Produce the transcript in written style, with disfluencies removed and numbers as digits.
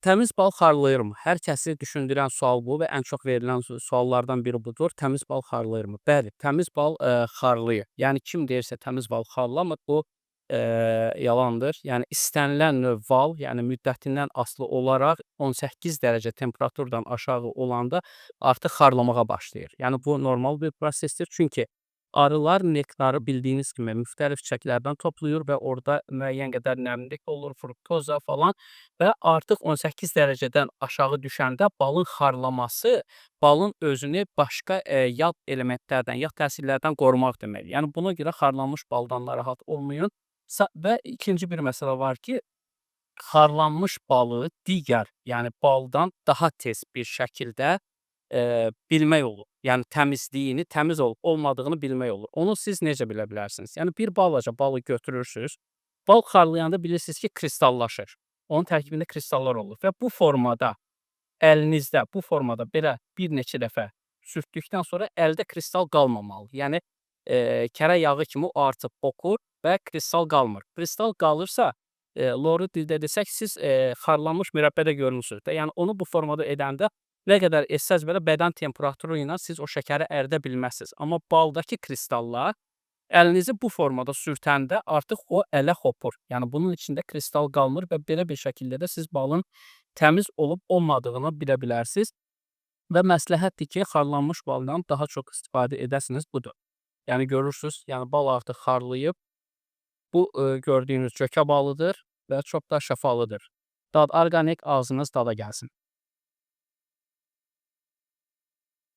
Təmiz bal xarlayırmı? Hər kəsi düşündürən sual bu və ən çox verilən suallardan biri budur. Təmiz bal xarlayırmı? Bəli, təmiz bal, xarlayır. Yəni kim deyirsə təmiz bal xarlamır, bu, yalandır. Yəni istənilən növ bal, yəni müddətindən asılı olaraq 18 dərəcə temperaturdan aşağı olanda artıq xarlamağa başlayır. Yəni bu normal bir prosesdir. Çünki arılar nektarı bildiyiniz kimi müxtəlif çiçəklərdən toplayır və orada müəyyən qədər nəmlik olur, fruktoza falan. Və artıq 18 dərəcədən aşağı düşəndə balın xarlaması, balın özünü başqa, yad elementlərdən, yad təsirlərdən qorumaq deməkdir. Yəni buna görə xarlanmış baldan narahat olmayın. Və ikinci bir məsələ var ki, xarlanmış balı digər, yəni baldan daha tez bir şəkildə, bilmək olur. Yəni təmizliyini, təmiz olub olmadığını bilmək olur. Onu siz necə bilə bilərsiniz? Yəni bir balaca balı götürürsüz, bal xarlayanda bilirsiniz ki, kristallaşır. Onun tərkibində kristallar olur və bu formada əlinizdə, bu formada belə bir neçə dəfə sürtdükdən sonra əldə kristal qalmamalıdır. Yəni, kərə yağı kimi o artıq okur və kristal qalmır. Kristal qalırsa, loru dildə desək, siz, xarlanmış mürəbbədə görmüsünüz də. Yəni onu bu formada edəndə nə qədər etsəz belə bədən temperaturu ilə siz o şəkəri əridə bilməzsiniz. Amma baldakı kristallar əlinizi bu formada sürtəndə artıq o ələ hopur. Yəni bunun içində kristal qalmır və belə bir şəkildə də siz balın təmiz olub-olmadığını bilə bilərsiniz və məsləhətdir ki, xarlanmış baldan daha çox istifadə edəsiniz budur. Yəni görürsüz, yəni bal artıq xarlayıb. Bu, gördüyünüz cökə balıdır və çox da şəfalıdır. Dad orqanik, ağzınız dada gəlsin.